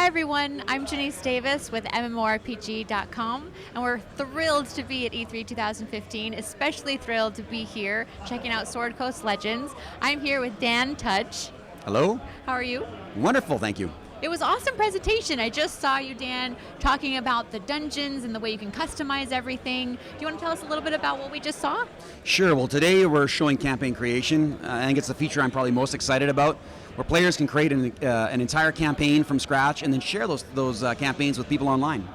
everyone, I'm Genese Davis with MMORPG.com, and we're thrilled to be at E3 2015, especially thrilled to be here checking out Sword Coast Legends. I'm here with Dan Tudge. Hello. How are you? Wonderful, thank you. It was an awesome presentation. I just saw you, Dan, talking about the dungeons and the way you can customize everything. Do you want to tell us a little bit about what we just saw? Sure. Well, today we're showing campaign creation. I think it's the feature I'm probably most excited about, where players can create an entire campaign from scratch and then share those campaigns with people online.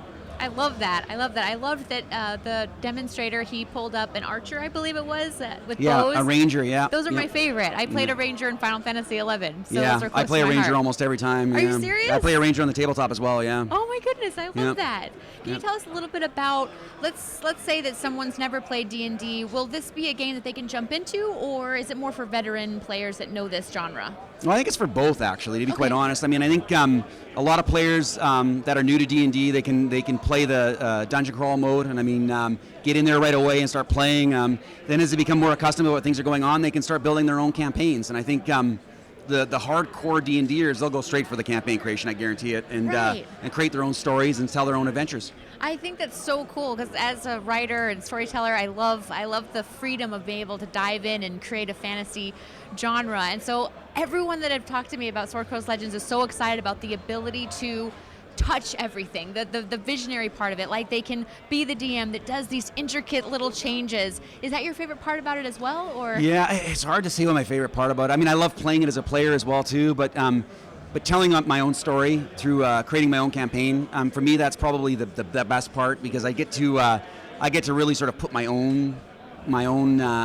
I love that. I love that the demonstrator, he pulled up an archer, I believe it was, with bows. Yeah, a ranger, yeah. Those are my favorite. I played a ranger in Final Fantasy 11, so yeah, those are close I play to a my ranger heart. almost every time. Are you serious? I play a ranger on the tabletop as well, yeah. Oh my goodness, I love that. Can you tell us a little bit about, let's say that someone's never played D&D, will this be a game that they can jump into, or is it more for veteran players that know this genre? Well, I think it's for both, actually, to be quite honest. I mean, I think a lot of players that are new to D&D, they can play the dungeon crawl mode, and I mean, get in there right away and start playing. Then as they become more accustomed to what things are going on, they can start building their own campaigns. And I think the hardcore D&Ders, they'll go straight for the campaign creation, I guarantee it, and create their own stories and tell their own adventures. I think that's so cool because as a writer and storyteller, I love the freedom of being able to dive in and create a fantasy genre. And so everyone that have talked to me about Sword Coast Legends is so excited about the ability to touch everything, the visionary part of it. Like they can be the DM that does these intricate little changes. Is that your favorite part about it as well, or? Yeah, it's hard to say what my favorite part about it. I mean, I love playing it as a player as well too, but telling my own story through creating my own campaign, for me that's probably the best part, because I get to really sort of put my own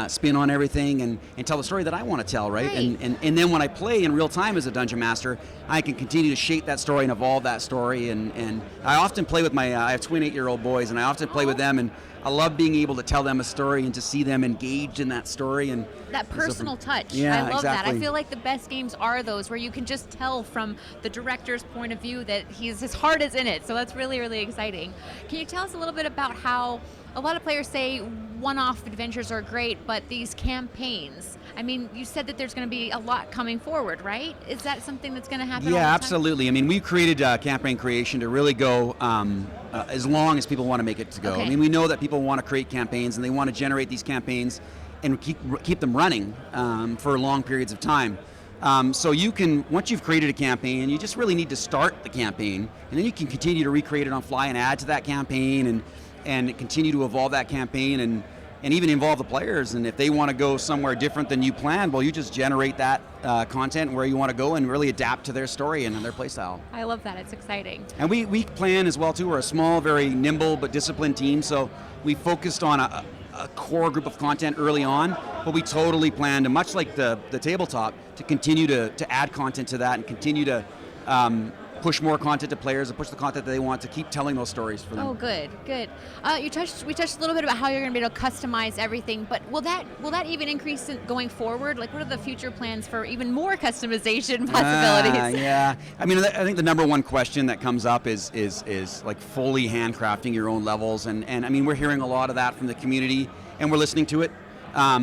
spin on everything and tell the story that I want to tell, right? And then when I play in real time as a dungeon master, I can continue to shape that story and evolve that story. And I often play with I have twin 8-year-old boys, and I often play with them, and I love being able to tell them a story and to see them engaged in that story. And that personal touch. Yeah, I love that. exactly. I feel like the best games are those where you can just tell from the director's point of view that his heart is in it. So that's really, really exciting. Can you tell us a little bit about how a lot of players say one-off adventures are great, but these campaigns, I mean, you said that there's going to be a lot coming forward, right? Is that something that's going to happen all the time? Yeah, absolutely. I mean, we've created campaign creation to really go as long as people want to make it to go. Okay. I mean, we know that people want to create campaigns, and they want to generate these campaigns and keep them running for long periods of time. So you can, once you've created a campaign, you just really need to start the campaign, and then you can continue to recreate it on fly and add to that campaign and continue to evolve that campaign and even involve the players. And if they want to go somewhere different than you planned, well, you just generate that content where you want to go and really adapt to their story and their playstyle. I love that. It's exciting. And we plan as well, too. We're a small, very nimble but disciplined team, so we focused on a core group of content early on, but we totally plan to, much like the tabletop, to continue to add content to that and continue to push more content to players and push the content that they want to keep telling those stories for them. Oh, good. We touched a little bit about how you're going to be able to customize everything, but will that even increase going forward? Like, what are the future plans for even more customization possibilities? Yeah, I mean, I think the number one question that comes up is like fully handcrafting your own levels, and I mean, we're hearing a lot of that from the community, and we're listening to it. I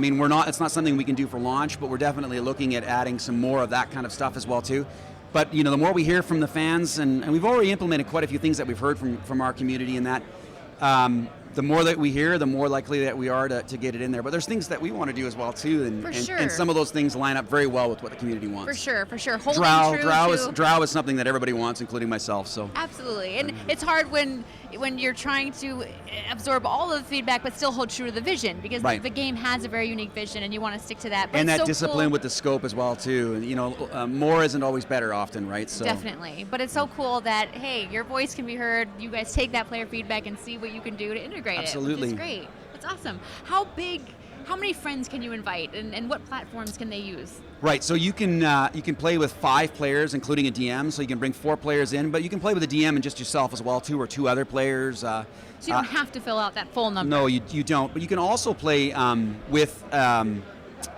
mean, it's not something we can do for launch, but we're definitely looking at adding some more of that kind of stuff as well too. But the more we hear from the fans, and we've already implemented quite a few things that we've heard from our community, and that the more that we hear, the more likely that we are to get it in there. But there's things that we want to do as well too, and some of those things line up very well with what the community wants. For sure. Drow is something that everybody wants, including myself. So absolutely, and it's hard when you're trying to absorb all of the feedback but still hold true to the vision, because the game has a very unique vision and you want to stick to that. But and that so discipline cool. with the scope as well too. And more isn't always better often, right? So definitely, but it's so cool that hey, your voice can be heard. You guys take that player feedback and see what you can do to integrate Absolutely. it, which is great. That's awesome. How many friends can you invite, and what platforms can they use? Right, so you can play with 5 players, including a DM. So you can bring 4 players in, but you can play with a DM and just yourself as well too, or 2 other players. So you don't have to fill out that full number. No, you don't. But you can also play with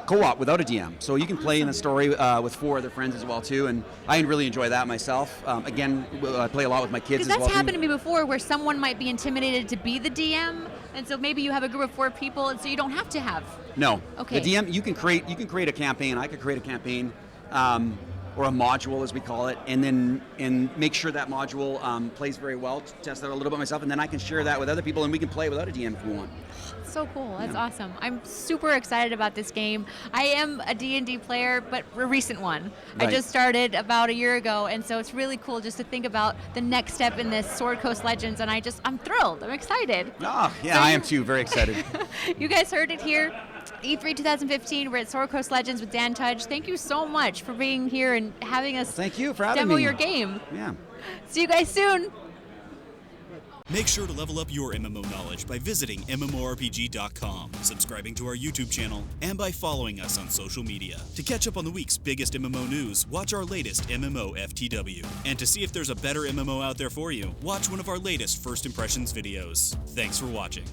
co-op without a DM. So you can play in the story with 4 other friends as well too, and I really enjoy that myself. Again, I play a lot with my kids as well. Because that's happened to me before, where someone might be intimidated to be the DM, and so maybe you have a group of 4 people, and so you don't have to have. No. Okay. The DM, you can create a campaign. I could create a campaign. or a module as we call it, and make sure that module plays very well, test that a little bit myself, and then I can share that with other people, and we can play without a DM if we want. So cool. That's awesome. I'm super excited about this game. I am a D&D player, but a recent one. Right. I just started about a year ago, and so it's really cool just to think about the next step in this Sword Coast Legends, and I'm thrilled. I'm excited. Oh, yeah, So I am too. Very excited. You guys heard it here. E3 2015, we're at Sword Coast Legends with Dan Tudge. Thank you so much for being here and having us Thank you for having demo me. your game. Yeah. See you guys soon. Make sure to level up your MMO knowledge by visiting MMORPG.com, subscribing to our YouTube channel, and by following us on social media. To catch up on the week's biggest MMO news, watch our latest MMO FTW. And to see if there's a better MMO out there for you, watch one of our latest First Impressions videos. Thanks for watching.